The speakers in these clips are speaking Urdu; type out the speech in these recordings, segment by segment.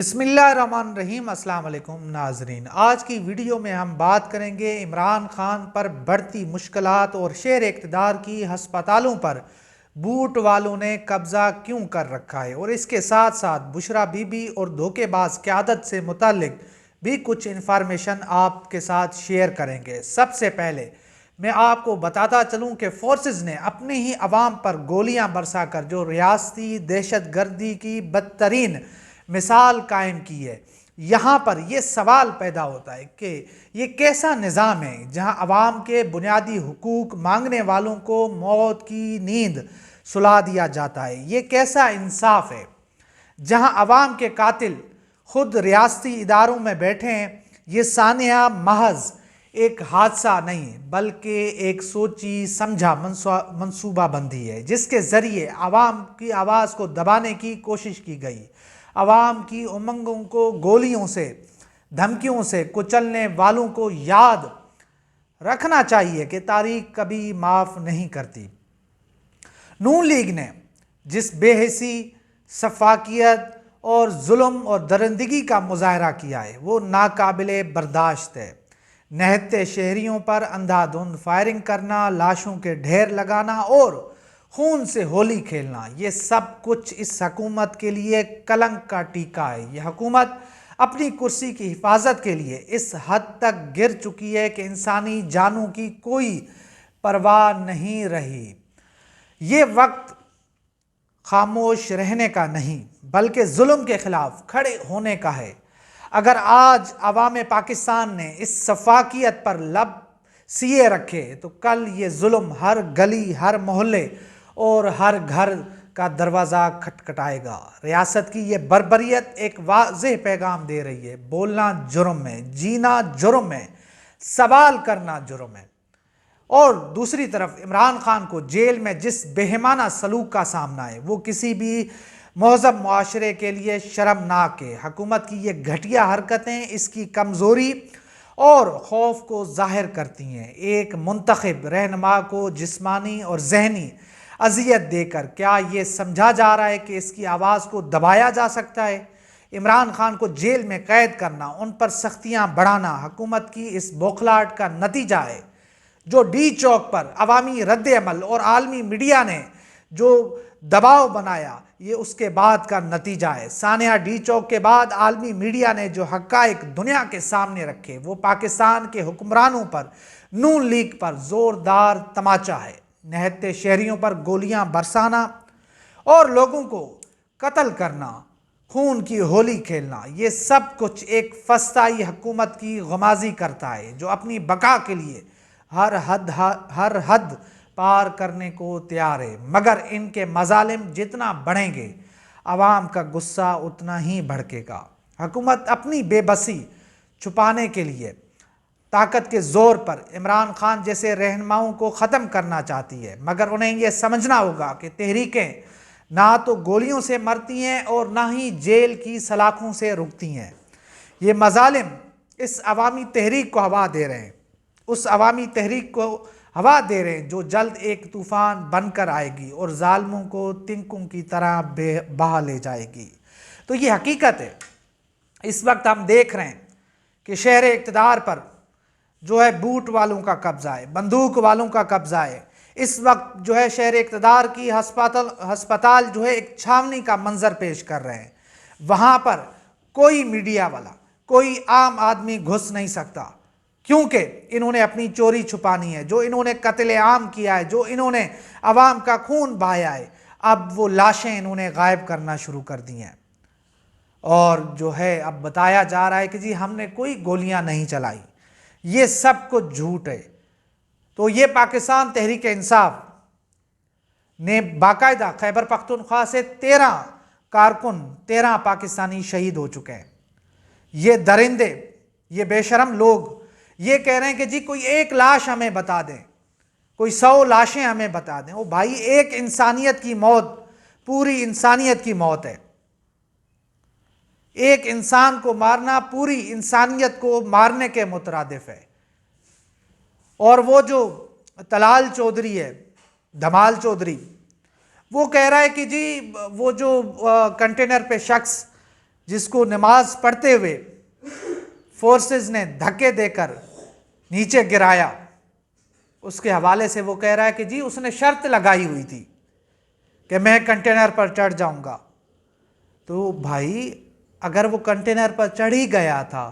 بسم اللہ الرحمن الرحیم۔ السلام علیکم ناظرین، آج کی ویڈیو میں ہم بات کریں گے عمران خان پر بڑھتی مشکلات اور شیر اقتدار کی ہسپتالوں پر بوٹ والوں نے قبضہ کیوں کر رکھا ہے، اور اس کے ساتھ ساتھ بشرا بی بی اور دھوکے باز قیادت سے متعلق بھی کچھ انفارمیشن آپ کے ساتھ شیئر کریں گے۔ سب سے پہلے میں آپ کو بتاتا چلوں کہ فورسز نے اپنی ہی عوام پر گولیاں برسا کر جو ریاستی دہشت گردی کی بدترین مثال قائم کی ہے۔ یہاں پر یہ سوال پیدا ہوتا ہے کہ یہ کیسا نظام ہے جہاں عوام کے بنیادی حقوق مانگنے والوں کو موت کی نیند سلا دیا جاتا ہے؟ یہ کیسا انصاف ہے جہاں عوام کے قاتل خود ریاستی اداروں میں بیٹھے ہیں؟ یہ سانحہ محض ایک حادثہ نہیں بلکہ ایک سوچی سمجھا منصوبہ بندی ہے جس کے ذریعے عوام کی آواز کو دبانے کی کوشش کی گئی۔ عوام کی امنگوں کو گولیوں سے دھمکیوں سے کچلنے والوں کو یاد رکھنا چاہیے کہ تاریخ کبھی معاف نہیں کرتی۔ نون لیگ نے جس بے حسی، شفافیت اور ظلم اور درندگی کا مظاہرہ کیا ہے وہ ناقابل برداشت ہے۔ نہتے شہریوں پر اندھا دھند فائرنگ کرنا، لاشوں کے ڈھیر لگانا اور خون سے ہولی کھیلنا، یہ سب کچھ اس حکومت کے لیے کلنک کا ٹیکا ہے۔ یہ حکومت اپنی کرسی کی حفاظت کے لیے اس حد تک گر چکی ہے کہ انسانی جانوں کی کوئی پرواہ نہیں رہی۔ یہ وقت خاموش رہنے کا نہیں بلکہ ظلم کے خلاف کھڑے ہونے کا ہے۔ اگر آج عوام پاکستان نے اس شفافیت پر لب سیے رکھے تو کل یہ ظلم ہر گلی، ہر محلے اور ہر گھر کا دروازہ کھٹکھٹائے گا۔ ریاست کی یہ بربریت ایک واضح پیغام دے رہی ہے: بولنا جرم ہے، جینا جرم ہے، سوال کرنا جرم ہے۔ اور دوسری طرف عمران خان کو جیل میں جس بہیمانہ سلوک کا سامنا ہے وہ کسی بھی مہذب معاشرے کے لیے شرمناک ہے۔ حکومت کی یہ گھٹیا حرکتیں اس کی کمزوری اور خوف کو ظاہر کرتی ہیں۔ ایک منتخب رہنما کو جسمانی اور ذہنی اذیت دے کر کیا یہ سمجھا جا رہا ہے کہ اس کی آواز کو دبایا جا سکتا ہے؟ عمران خان کو جیل میں قید کرنا، ان پر سختیاں بڑھانا حکومت کی اس بوکھلاہٹ کا نتیجہ ہے۔ جو ڈی چوک پر عوامی رد عمل اور عالمی میڈیا نے جو دباؤ بنایا، یہ اس کے بعد کا نتیجہ ہے۔ سانحہ ڈی چوک کے بعد عالمی میڈیا نے جو حقائق دنیا کے سامنے رکھے وہ پاکستان کے حکمرانوں پر نون لیگ پر زوردار تماچا ہے۔ نہتے شہریوں پر گولیاں برسانا اور لوگوں کو قتل کرنا، خون کی ہولی کھیلنا، یہ سب کچھ ایک فسطائی حکومت کی غمازی کرتا ہے جو اپنی بقا کے لیے ہر حد پار کرنے کو تیار ہے۔ مگر ان کے مظالم جتنا بڑھیں گے عوام کا غصہ اتنا ہی بھڑکے گا۔ حکومت اپنی بے بسی چھپانے کے لیے طاقت کے زور پر عمران خان جیسے رہنماؤں کو ختم کرنا چاہتی ہے، مگر انہیں یہ سمجھنا ہوگا کہ تحریکیں نہ تو گولیوں سے مرتی ہیں اور نہ ہی جیل کی سلاخوں سے رکتی ہیں۔ یہ مظالم اس عوامی تحریک کو ہوا دے رہے ہیں، اس عوامی تحریک کو ہوا دے رہے ہیں جو جلد ایک طوفان بن کر آئے گی اور ظالموں کو تنکوں کی طرح بہا لے جائے گی۔ تو یہ حقیقت ہے۔ اس وقت ہم دیکھ رہے ہیں کہ شہر اقتدار پر جو ہے بوٹ والوں کا قبضہ ہے، بندوق والوں کا قبضہ ہے۔ اس وقت جو ہے شہر اقتدار کی ہسپتال جو ہے ایک چھاونی کا منظر پیش کر رہے ہیں۔ وہاں پر کوئی میڈیا والا، کوئی عام آدمی گھس نہیں سکتا کیونکہ انہوں نے اپنی چوری چھپانی ہے۔ جو انہوں نے قتل عام کیا ہے، جو انہوں نے عوام کا خون بہایا ہے، اب وہ لاشیں انہوں نے غائب کرنا شروع کر دی ہیں۔ اور جو ہے اب بتایا جا رہا ہے کہ جی ہم نے کوئی گولیاں نہیں چلائی، یہ سب کچھ جھوٹ ہے۔ تو یہ پاکستان تحریک انصاف نے باقاعدہ خیبر پختونخوا سے 13 کارکن، 13 پاکستانی شہید ہو چکے ہیں۔ یہ درندے، یہ بے شرم لوگ یہ کہہ رہے ہیں کہ جی کوئی ایک لاش ہمیں بتا دیں، کوئی 100 لاشیں ہمیں بتا دیں۔ او بھائی، ایک انسانیت کی موت پوری انسانیت کی موت ہے۔ ایک انسان کو مارنا پوری انسانیت کو مارنے کے مترادف ہے۔ اور وہ جو طلال چودھری ہے، دھمال چودھری، وہ کہہ رہا ہے کہ جی وہ جو کنٹینر پہ شخص جس کو نماز پڑھتے ہوئے فورسز نے دھکے دے کر نیچے گرایا، اس کے حوالے سے وہ کہہ رہا ہے کہ جی اس نے شرط لگائی ہوئی تھی کہ میں کنٹینر پر چڑھ جاؤں گا۔ تو بھائی اگر وہ کنٹینر پر چڑھ ہی گیا تھا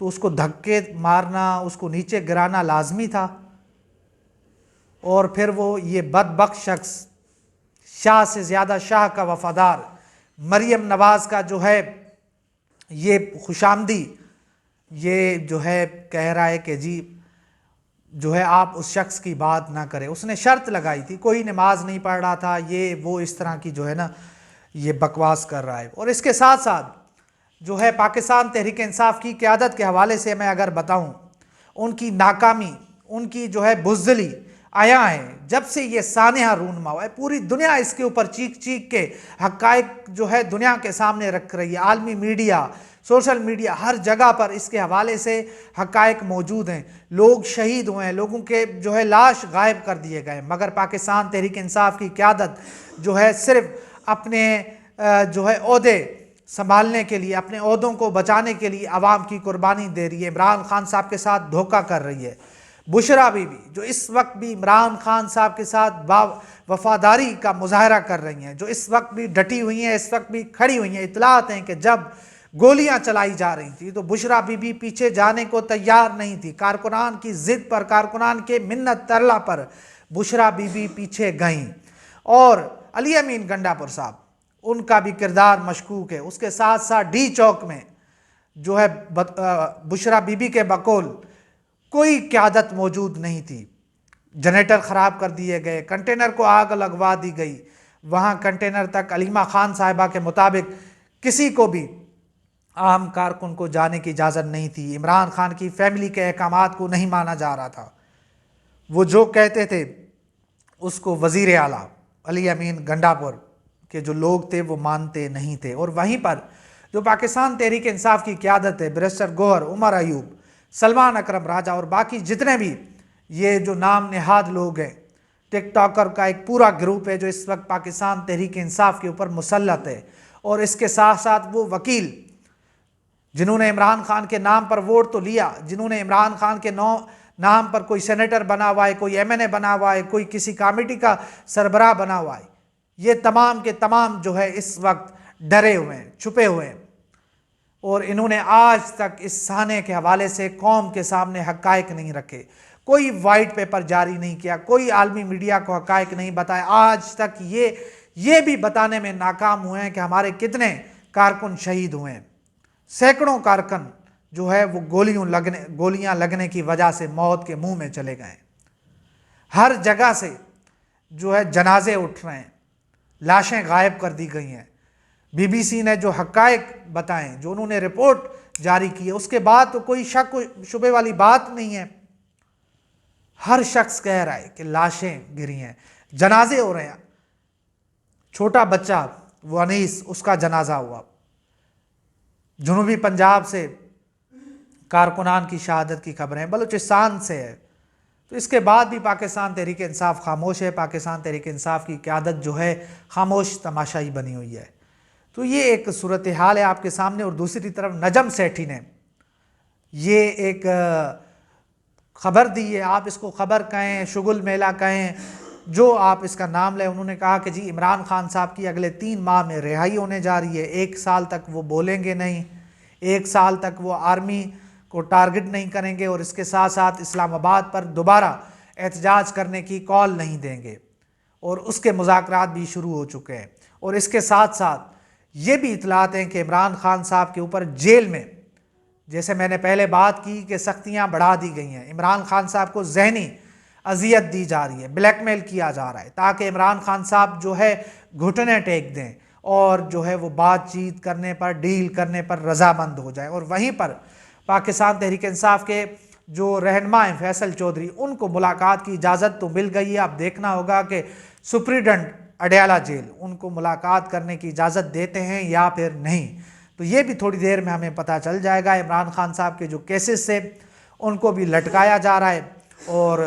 تو اس کو دھکے مارنا، اس کو نیچے گرانا لازمی تھا۔ اور پھر وہ یہ بدبخت شخص، شاہ سے زیادہ شاہ کا وفادار مریم نواز کا جو ہے یہ خوشامدی، یہ جو ہے کہہ رہا ہے کہ جی جو ہے آپ اس شخص کی بات نہ کریں، اس نے شرط لگائی تھی، کوئی نماز نہیں پڑھ رہا تھا، یہ وہ اس طرح کی جو ہے نا یہ بکواس کر رہا ہے۔ اور اس کے ساتھ ساتھ جو ہے پاکستان تحریک انصاف کی قیادت کے حوالے سے میں اگر بتاؤں، ان کی ناکامی، ان کی جو ہے بزدلی آیا ہے جب سے یہ سانحہ رونما ہوا ہے۔ پوری دنیا اس کے اوپر چیخ چیخ کے حقائق جو ہے دنیا کے سامنے رکھ رہی ہے، عالمی میڈیا، سوشل میڈیا، ہر جگہ پر اس کے حوالے سے حقائق موجود ہیں۔ لوگ شہید ہوئے ہیں، لوگوں کے جو ہے لاش غائب کر دیے گئے، مگر پاکستان تحریک انصاف کی قیادت جو ہے صرف اپنے جو ہے عہدے سنبھالنے کے لیے، اپنے عہدوں کو بچانے کے لیے عوام کی قربانی دے رہی ہے، عمران خان صاحب کے ساتھ دھوکہ کر رہی ہے۔ بشرا بی بی جو اس وقت بھی عمران خان صاحب کے ساتھ وفاداری کا مظاہرہ کر رہی ہیں، جو اس وقت بھی ڈٹی ہوئی ہیں، اس وقت بھی کھڑی ہوئی ہیں، اطلاعات ہیں کہ جب گولیاں چلائی جا رہی تھی تو بشرا بی بی پیچھے جانے کو تیار نہیں تھی، کارکنان کی ضد پر، کارکنان کے منت ترلا پر بشرا بی بی پیچھے گئیں۔ اور علی امین گنڈا پور صاحب، ان کا بھی کردار مشکوک ہے۔ اس کے ساتھ ساتھ ڈی چوک میں جو ہے بشرا بی بی کے بقول کوئی قیادت موجود نہیں تھی، جنریٹر خراب کر دیے گئے، کنٹینر کو آگ لگوا دی گئی، وہاں کنٹینر تک علیمہ خان صاحبہ کے مطابق کسی کو بھی عام کارکن کو جانے کی اجازت نہیں تھی، عمران خان کی فیملی کے احکامات کو نہیں مانا جا رہا تھا، وہ جو کہتے تھے اس کو وزیر اعلیٰ علی امین گنڈا پور کے جو لوگ تھے وہ مانتے نہیں تھے۔ اور وہیں پر جو پاکستان تحریک انصاف کی قیادت ہے، بیرسٹر گوہر، عمر ایوب، سلمان اکرم راجہ اور باقی جتنے بھی یہ جو نام نہاد لوگ ہیں، ٹک ٹاکر کا ایک پورا گروپ ہے جو اس وقت پاکستان تحریک انصاف کے اوپر مسلط ہے، اور اس کے ساتھ ساتھ وہ وکیل جنہوں نے عمران خان کے نام پر ووٹ تو لیا، جنہوں نے عمران خان کے نام پر کوئی سینیٹر بنا ہوا ہے، کوئی ایم این اے بنا ہوا ہے، کوئی کسی کمیٹی کا سربراہ بنا ہوا ہے، یہ تمام کے تمام جو ہے اس وقت ڈرے ہوئے ہیں، چھپے ہوئے ہیں، اور انہوں نے آج تک اس سانحے کے حوالے سے قوم کے سامنے حقائق نہیں رکھے، کوئی وائٹ پیپر جاری نہیں کیا، کوئی عالمی میڈیا کو حقائق نہیں بتائے، آج تک یہ بھی بتانے میں ناکام ہوئے ہیں کہ ہمارے کتنے کارکن شہید ہوئے ہیں۔ سینکڑوں کارکن جو ہے وہ گولیاں لگنے کی وجہ سے موت کے منہ میں چلے گئے، ہر جگہ سے جو ہے جنازے اٹھ رہے ہیں، لاشیں غائب کر دی گئی ہیں۔ بی بی سی نے جو حقائق بتائیں، جو انہوں نے رپورٹ جاری کی ہے، اس کے بعد تو کوئی شک و شبے والی بات نہیں ہے، ہر شخص کہہ رہا ہے کہ لاشیں گری ہیں، جنازے ہو رہے ہیں۔ چھوٹا بچہ وہ انیس، اس کا جنازہ ہوا، جنوبی پنجاب سے کارکنان کی شہادت کی خبریں، بلوچستان سے ہے، تو اس کے بعد بھی پاکستان تحریک انصاف خاموش ہے، پاکستان تحریک انصاف کی قیادت جو ہے خاموش تماشائی بنی ہوئی ہے۔ تو یہ ایک صورتحال ہے آپ کے سامنے۔ اور دوسری طرف نجم سیٹھی نے یہ ایک خبر دی ہے، آپ اس کو خبر کہیں، شگل میلہ کہیں، جو آپ اس کا نام لیں، انہوں نے کہا کہ جی عمران خان صاحب کی اگلے 3 ماہ میں رہائی ہونے جا رہی ہے، 1 سال تک وہ بولیں گے نہیں، 1 سال تک وہ آرمی کو ٹارگٹ نہیں کریں گے، اور اس کے ساتھ ساتھ اسلام آباد پر دوبارہ احتجاج کرنے کی کال نہیں دیں گے، اور اس کے مذاکرات بھی شروع ہو چکے ہیں۔ اور اس کے ساتھ ساتھ یہ بھی اطلاعات ہیں کہ عمران خان صاحب کے اوپر جیل میں، جیسے میں نے پہلے بات کی کہ سختیاں بڑھا دی گئی ہیں، عمران خان صاحب کو ذہنی اذیت دی جا رہی ہے، بلیک میل کیا جا رہا ہے، تاکہ عمران خان صاحب جو ہے گھٹنے ٹیک دیں اور جو ہے وہ بات چیت کرنے پر، ڈیل کرنے پر رضامند ہو جائیں۔ اور وہیں پر پاکستان تحریک انصاف کے جو رہنما ہیں فیصل چودھری، ان کو ملاقات کی اجازت تو مل گئی ہے، اب دیکھنا ہوگا کہ سپریڈنٹ اڈیالہ جیل ان کو ملاقات کرنے کی اجازت دیتے ہیں یا پھر نہیں، تو یہ بھی تھوڑی دیر میں ہمیں پتہ چل جائے گا۔ عمران خان صاحب کے جو کیسز سے ان کو بھی لٹکایا جا رہا ہے، اور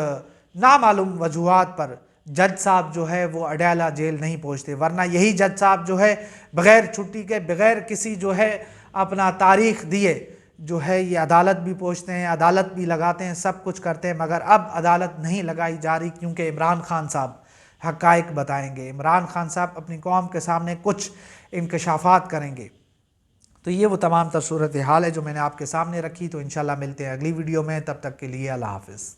نامعلوم وجوہات پر جج صاحب جو ہے وہ اڈیالہ جیل نہیں پہنچتے، ورنہ یہی جج صاحب جو ہے بغیر چھٹی کے، بغیر کسی جو ہے اپنا تاریخ دیے جو ہے یہ عدالت بھی پہنچتے ہیں، عدالت بھی لگاتے ہیں، سب کچھ کرتے ہیں، مگر اب عدالت نہیں لگائی جا رہی کیونکہ عمران خان صاحب حقائق بتائیں گے، عمران خان صاحب اپنی قوم کے سامنے کچھ انکشافات کریں گے۔ تو یہ وہ تمام تر صورتحال ہے جو میں نے آپ کے سامنے رکھی، تو انشاءاللہ ملتے ہیں اگلی ویڈیو میں، تب تک کے لیے اللہ حافظ۔